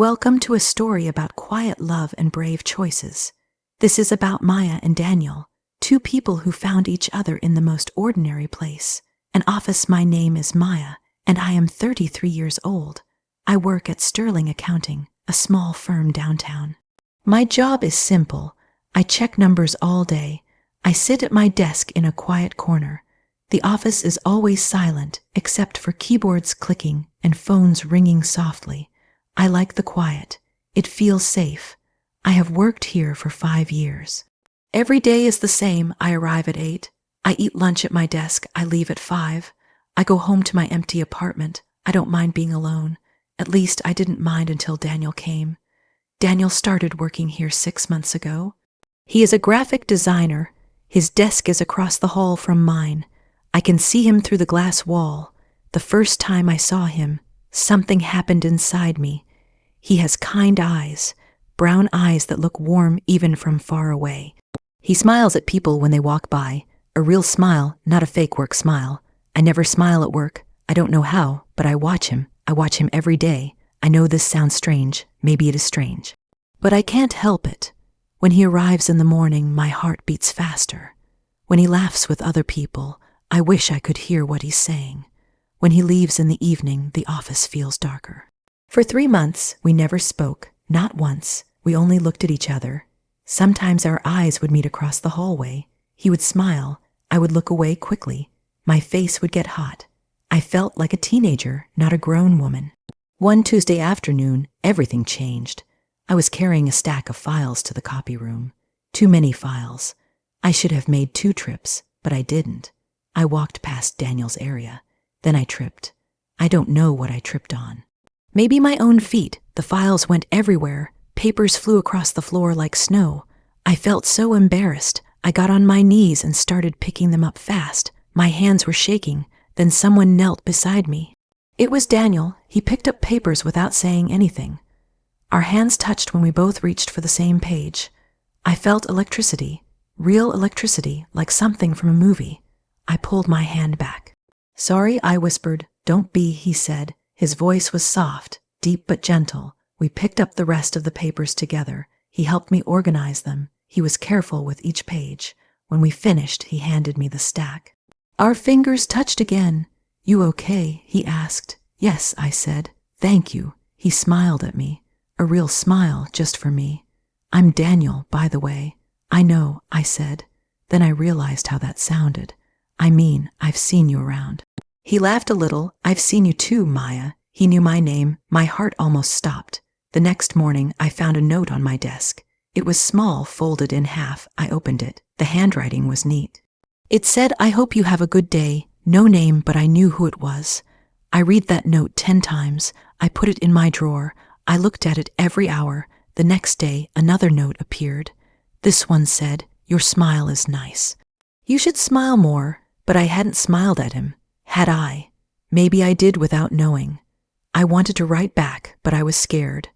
Welcome to a story about quiet love and brave choices. This is about Maya and Daniel, two people who found each other in the most ordinary place. An office. My name is Maya, and I am 33 years old. I work at Sterling Accounting, a small firm downtown. My job is simple. I check numbers all day. I sit at my desk in a quiet corner. The office is always silent, except for keyboards clicking and phones ringing softly. I like the quiet. It feels safe. I have worked here for 5 years. Every day is the same. I arrive at 8. I eat lunch at my desk. I leave at 5. I go home to my empty apartment. I don't mind being alone. At least I didn't mind until Daniel came. Daniel started working here 6 months ago. He is a graphic designer. His desk is across the hall from mine. I can see him through the glass wall. The first time I saw him, something happened inside me. He has kind eyes, brown eyes that look warm even from far away. He smiles at people when they walk by, a real smile, not a fake work smile. I never smile at work. I don't know how, but I watch him. I watch him every day. I know this sounds strange. Maybe it is strange. But I can't help it. When he arrives in the morning, my heart beats faster. When he laughs with other people, I wish I could hear what he's saying. When he leaves in the evening, the office feels darker. For 3 months, we never spoke, not once. We only looked at each other. Sometimes our eyes would meet across the hallway. He would smile. I would look away quickly. My face would get hot. I felt like a teenager, not a grown woman. One Tuesday afternoon, everything changed. I was carrying a stack of files to the copy room. Too many files. I should have made 2 trips, but I didn't. I walked past Daniel's area. Then I tripped. I don't know what I tripped on. Maybe my own feet. The files went everywhere. Papers flew across the floor like snow. I felt so embarrassed. I got on my knees and started picking them up fast. My hands were shaking. Then someone knelt beside me. It was Daniel. He picked up papers without saying anything. Our hands touched when we both reached for the same page. I felt electricity, real electricity, like something from a movie. I pulled my hand back. "Sorry," I whispered. "Don't be," he said. His voice was soft, deep but gentle. We picked up the rest of the papers together. He helped me organize them. He was careful with each page. When we finished, he handed me the stack. Our fingers touched again. "You okay?" he asked. "Yes," I said. "Thank you." He smiled at me. A real smile just for me. "I'm Daniel, by the way." "I know," I said. Then I realized how that sounded. "I mean, I've seen you around." He laughed a little. "I've seen you too, Maya." He knew my name. My heart almost stopped. The next morning, I found a note on my desk. It was small, folded in half. I opened it. The handwriting was neat. It said, "I hope you have a good day." No name, but I knew who it was. I read that note 10 times. I put it in my drawer. I looked at it every hour. The next day, another note appeared. This one said, "Your smile is nice. You should smile more." But I hadn't smiled at him. Had I? Maybe I did without knowing. I wanted to write back, but I was scared.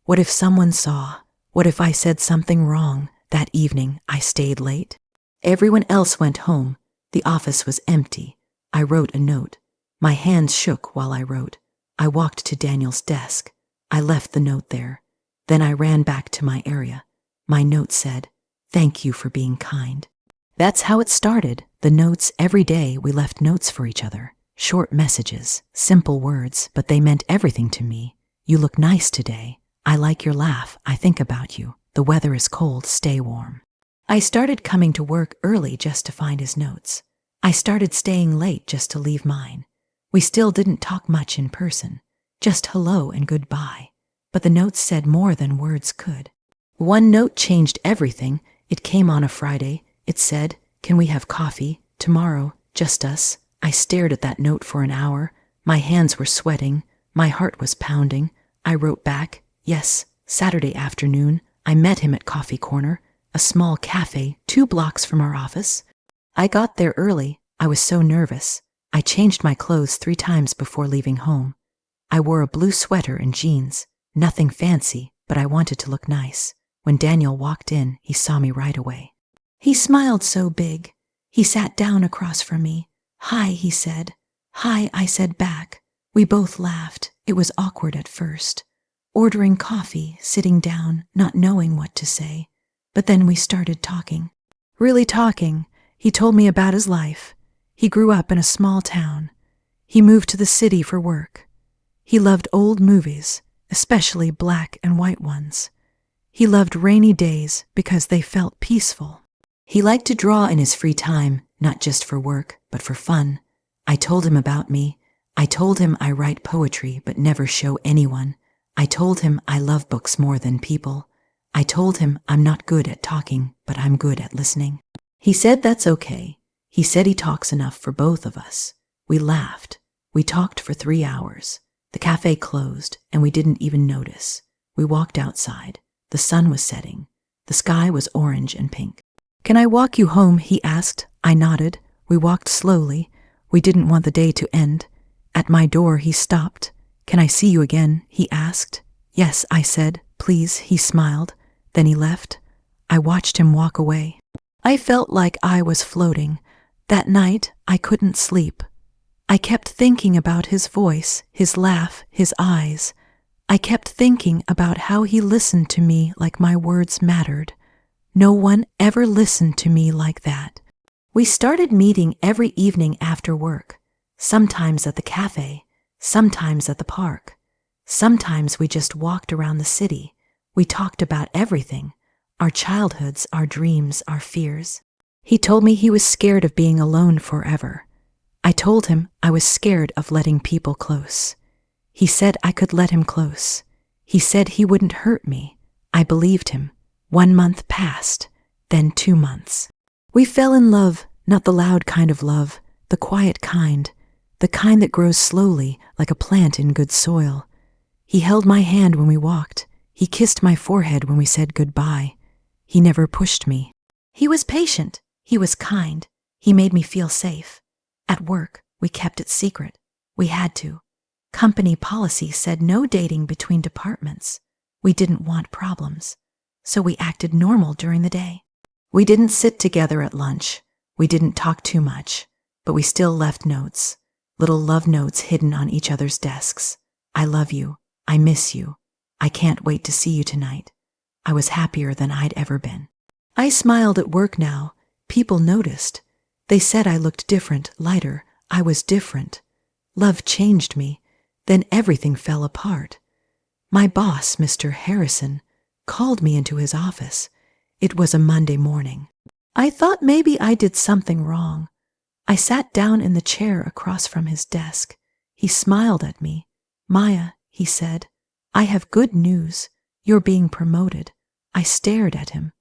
What if someone saw? What if I said something wrong? That evening, I stayed late. Everyone else went home. The office was empty. I wrote a note. My hands shook while I wrote. I walked to Daniel's desk. I left the note there. Then I ran back to my area. My note said, "Thank you for being kind." That's how it started. The notes, every day we left notes for each other. Short messages, simple words, but they meant everything to me. "You look nice today. I like your laugh. I think about you. The weather is cold. Stay warm." I started coming to work early just to find his notes. I started staying late just to leave mine. We still didn't talk much in person. Just hello and goodbye. But the notes said more than words could. One note changed everything. It came on a Friday. It said, "Can we have coffee? Tomorrow, just us." I stared at that note for an hour. My hands were sweating. My heart was pounding. I wrote back, "Yes, Saturday afternoon." I met him at Coffee Corner, a small cafe 2 blocks from our office. I got there early. I was so nervous. I changed my clothes 3 times before leaving home. I wore a blue sweater and jeans. Nothing fancy, but I wanted to look nice. When Daniel walked in, he saw me right away. He smiled so big. He sat down across from me. "Hi," he said. "Hi," I said back. We both laughed. It was awkward at first. ordering coffee, sitting down, not knowing what to say. But then we started talking. Really talking. He told me about his life. He grew up in a small town. He moved to the city for work. He loved old movies, especially black and white ones. He loved rainy days because they felt peaceful. He liked to draw in his free time, not just for work, but for fun. I told him about me. I told him I write poetry but never show anyone. I told him I love books more than people. I told him I'm not good at talking, but I'm good at listening. He said that's okay. He said he talks enough for both of us. We laughed. We talked for 3 hours. The cafe closed, and we didn't even notice. We walked outside. The sun was setting. The sky was orange and pink. "Can I walk you home?" he asked. I nodded. We walked slowly. We didn't want the day to end. At my door, he stopped. "Can I see you again?" he asked. "Yes," I said. "Please," he smiled. Then he left. I watched him walk away. I felt like I was floating. That night, I couldn't sleep. I kept thinking about his voice, his laugh, his eyes. I kept thinking about how he listened to me like my words mattered. No one ever listened to me like that. We started meeting every evening after work, sometimes at the cafe, sometimes at the park. Sometimes we just walked around the city. We talked about everything, our childhoods, our dreams, our fears. He told me he was scared of being alone forever. I told him I was scared of letting people close. He said I could let him close. He said he wouldn't hurt me. I believed him. 1 month passed, then 2 months. We fell in love, not the loud kind of love, the quiet kind, the kind that grows slowly like a plant in good soil. He held my hand when we walked. He kissed my forehead when we said goodbye. He never pushed me. He was patient. He was kind. He made me feel safe. At work, we kept it secret. We had to. Company policy said no dating between departments. We didn't want problems. So we acted normal during the day. We didn't sit together at lunch. We didn't talk too much. But we still left notes. Little love notes hidden on each other's desks. I love you. I miss you. I can't wait to see you tonight. I was happier than I'd ever been. I smiled at work now. People noticed. They said I looked different, lighter. I was different. Love changed me. Then everything fell apart. My boss, Mr. Harrison, called me into his office. It was a Monday morning. I thought maybe I did something wrong. I sat down in the chair across from his desk. He smiled at me. "Maya," he said, "I have good news. You're being promoted." I stared at him.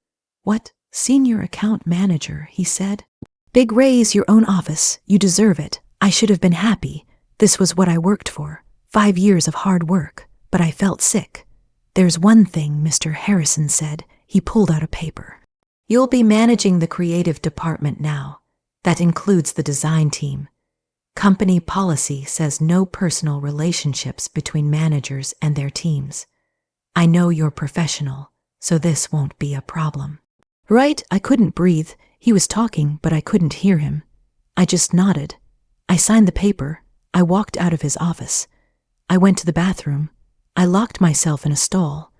"What? Senior account manager," he said. "Big raise, your own office. You deserve it. I should have been happy. This was what I worked for. 5 years of hard work. But I felt sick." "There's one thing," Mr. Harrison said. He pulled out a paper. "You'll be managing the creative department now. That includes the design team. Company policy says no personal relationships between managers and their teams. I know you're professional, so this won't be a problem." Right, I couldn't breathe. He was talking, but I couldn't hear him. I just nodded. I signed the paper. I walked out of his office. I went to the bathroom. I locked myself in a stall.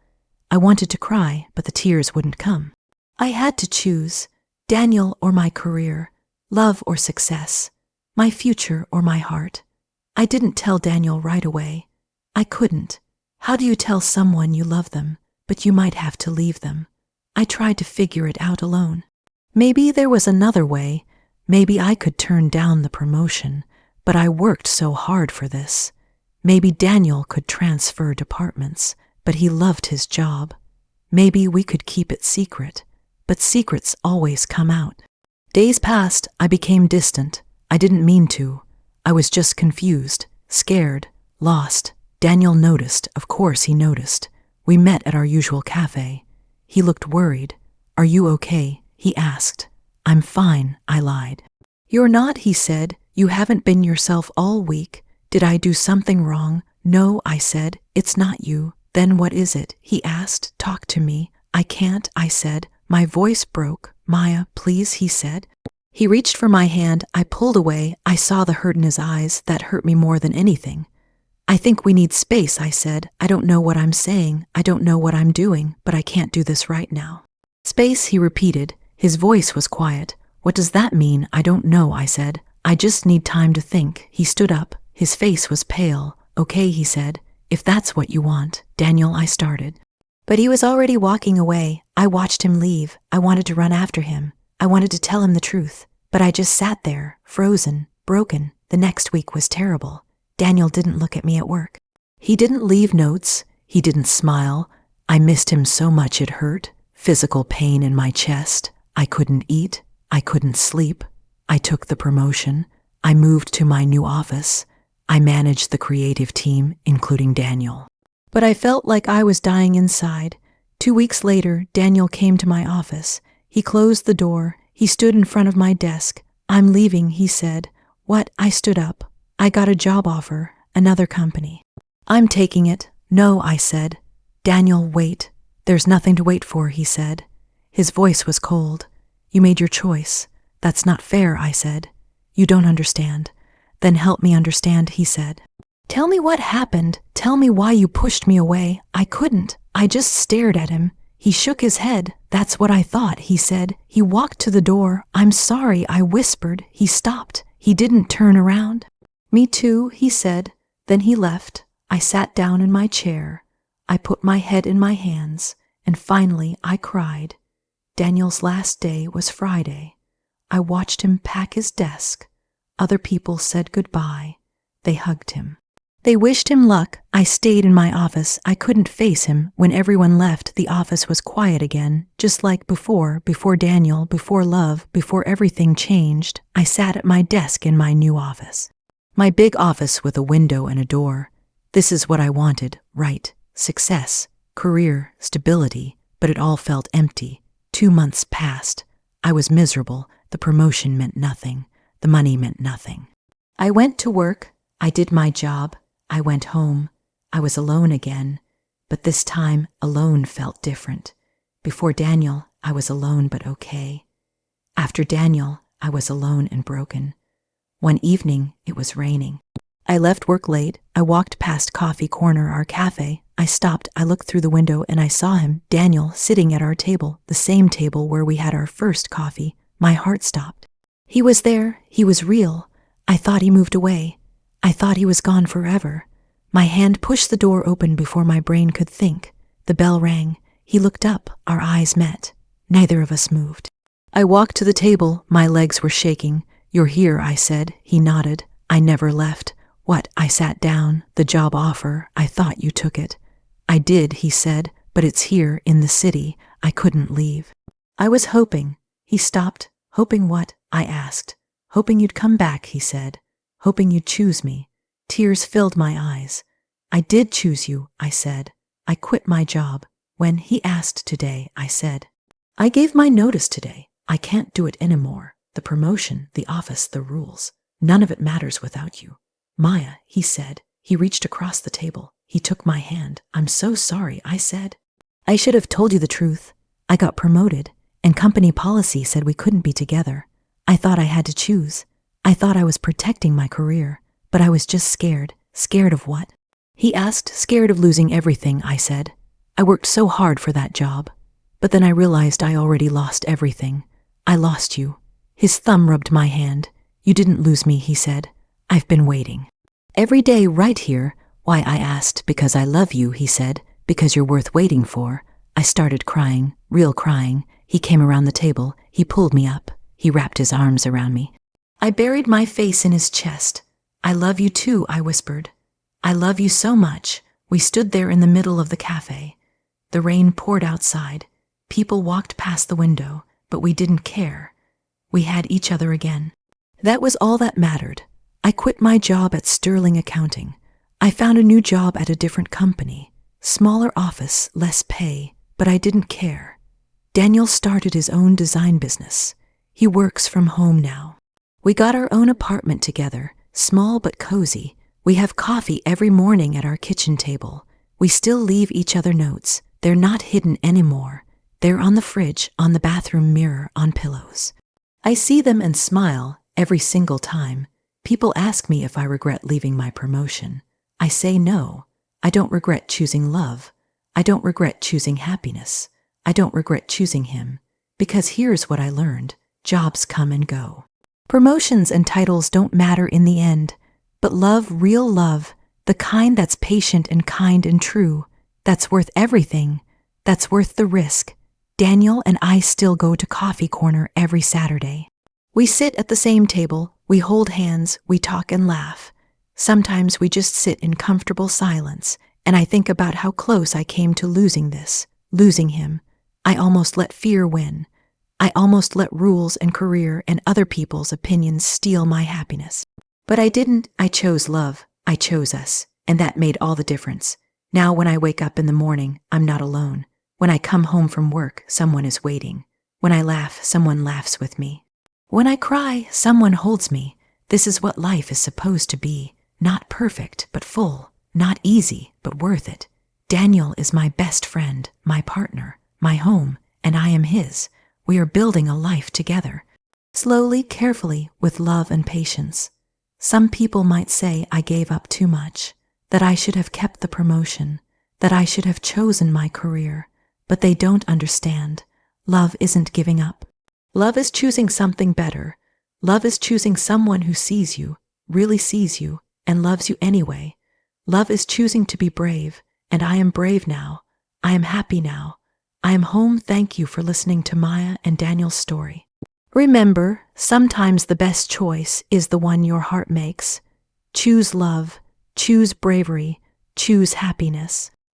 I wanted to cry, but the tears wouldn't come. I had to choose, Daniel or my career, love or success, my future or my heart. I didn't tell Daniel right away. I couldn't. How do you tell someone you love them, but you might have to leave them? I tried to figure it out alone. Maybe there was another way. Maybe I could turn down the promotion, but I worked so hard for this. Maybe Daniel could transfer departments, but he loved his job. Maybe we could keep it secret, but secrets always come out. Days passed. I became distant. I didn't mean to. I was just confused, scared, lost. Daniel noticed. Of course he noticed. We met at our usual cafe. He looked worried. "Are you okay?" he asked. "I'm fine," I lied. "You're not," he said. "You haven't been yourself all week. Did I do something wrong?" "No," I said. "It's not you." "Then what is it?" he asked. "Talk to me." "I can't," I said. My voice broke. "Maya, please," he said. He reached for my hand. I pulled away. I saw the hurt in his eyes. That hurt me more than anything. I think we need space, I said. I don't know what I'm saying. I don't know what I'm doing, but I can't do this right now. Space, he repeated. His voice was quiet. What does that mean? I don't know, I said. I just need time to think. He stood up. His face was pale. Okay, he said. If that's what you want. Daniel, I started. But he was already walking away. I watched him leave. I wanted to run after him. I wanted to tell him the truth. But I just sat there, frozen, broken. The next week was terrible. Daniel didn't look at me at work. He didn't leave notes. He didn't smile. I missed him so much it hurt. Physical pain in my chest. I couldn't eat. I couldn't sleep. I took the promotion. I moved to my new office. I managed the creative team, including Daniel. But I felt like I was dying inside. 2 weeks later, Daniel came to my office. He closed the door. He stood in front of my desk. I'm leaving, he said. What? I stood up. I got a job offer, another company. I'm taking it. No, I said. Daniel, wait. There's nothing to wait for, he said. His voice was cold. You made your choice. That's not fair, I said. You don't understand. Then help me understand, he said. Tell me what happened. Tell me why you pushed me away. I couldn't. I just stared at him. He shook his head. That's what I thought, he said. He walked to the door. I'm sorry, I whispered. He stopped. He didn't turn around. Me too, he said. Then he left. I sat down in my chair. I put my head in my hands, and finally I cried. Daniel's last day was Friday. I watched him pack his desk. Other people said goodbye. They hugged him. They wished him luck. I stayed in my office. I couldn't face him. When everyone left, the office was quiet again, just like before Daniel, before love, before everything changed. I sat at my desk in my new office. My big office with a window and a door. This is what I wanted, right? Success, career, stability, but it all felt empty. 2 months passed. I was miserable. The promotion meant nothing. The money meant nothing. I went to work. I did my job. I went home. I was alone again, but this time alone felt different. Before Daniel, I was alone but okay. After Daniel, I was alone and broken. One evening, it was raining. I left work late. I walked past Coffee Corner, our cafe. I stopped. I looked through the window and I saw him, Daniel, sitting at our table, the same table where we had our first coffee. My heart stopped. He was there. He was real. I thought he moved away. I thought he was gone forever. My hand pushed the door open before my brain could think. The bell rang. He looked up. Our eyes met. Neither of us moved. I walked to the table. My legs were shaking. You're here, I said. He nodded. I never left. What? I sat down. The job offer. I thought you took it. I did, he said, but it's here in the city. I couldn't leave. I was hoping. He stopped. Hoping what? I asked. Hoping you'd come back, he said. Hoping you'd choose me. Tears filled my eyes. I did choose you, I said. I quit my job. When he asked today, I said. I gave my notice today. I can't do it anymore. The promotion, the office, the rules. None of it matters without you. Maya, he said. He reached across the table. He took my hand. I'm so sorry, I said. I should have told you the truth. I got promoted, and company policy said we couldn't be together. I thought I had to choose. I thought I was protecting my career, but I was just scared. Scared of what? He asked. Scared of losing everything, I said. I worked so hard for that job. But then I realized I already lost everything. I lost you. His thumb rubbed my hand. You didn't lose me, he said. I've been waiting. Every day right here. Why, I asked. Because I love you, he said. Because you're worth waiting for. I started crying, real crying. He came around the table. He pulled me up. He wrapped his arms around me. I buried my face in his chest. I love you too, I whispered. I love you so much. We stood there in the middle of the cafe. The rain poured outside. People walked past the window, but we didn't care. We had each other again. That was all that mattered. I quit my job at Sterling Accounting. I found a new job at a different company. Smaller office, less pay, but I didn't care. Daniel started his own design business. He works from home now. We got our own apartment together, small but cozy. We have coffee every morning at our kitchen table. We still leave each other notes. They're not hidden anymore. They're on the fridge, on the bathroom mirror, on pillows. I see them and smile every single time. People ask me if I regret leaving my promotion. I say no. I don't regret choosing love. I don't regret choosing happiness. I don't regret choosing him. Because here's what I learned. Jobs come and go. Promotions and titles don't matter in the end. But love, real love, the kind that's patient and kind and true, that's worth everything, that's worth the risk. Daniel and I still go to Coffee Corner every Saturday. We sit at the same table, we hold hands, we talk and laugh. Sometimes we just sit in comfortable silence, and I think about how close I came to losing him. I almost let fear win. I almost let rules and career and other people's opinions steal my happiness. But I didn't. I chose love. I chose us. And that made all the difference. Now when I wake up in the morning, I'm not alone. When I come home from work, someone is waiting. When I laugh, someone laughs with me. When I cry, someone holds me. This is what life is supposed to be. Not perfect, but full. Not easy, but worth it. Daniel is my best friend, my partner, my home, and I am his. We are building a life together. Slowly, carefully, with love and patience. Some people might say I gave up too much, that I should have kept the promotion, that I should have chosen my career, but they don't understand. Love isn't giving up. Love is choosing something better. Love is choosing someone who sees you, really sees you, and loves you anyway. Love is choosing to be brave, and I am brave now. I am happy now. I am home. Thank you for listening to Maya and Daniel's story. Remember, sometimes the best choice is the one your heart makes. Choose love, choose bravery, choose happiness.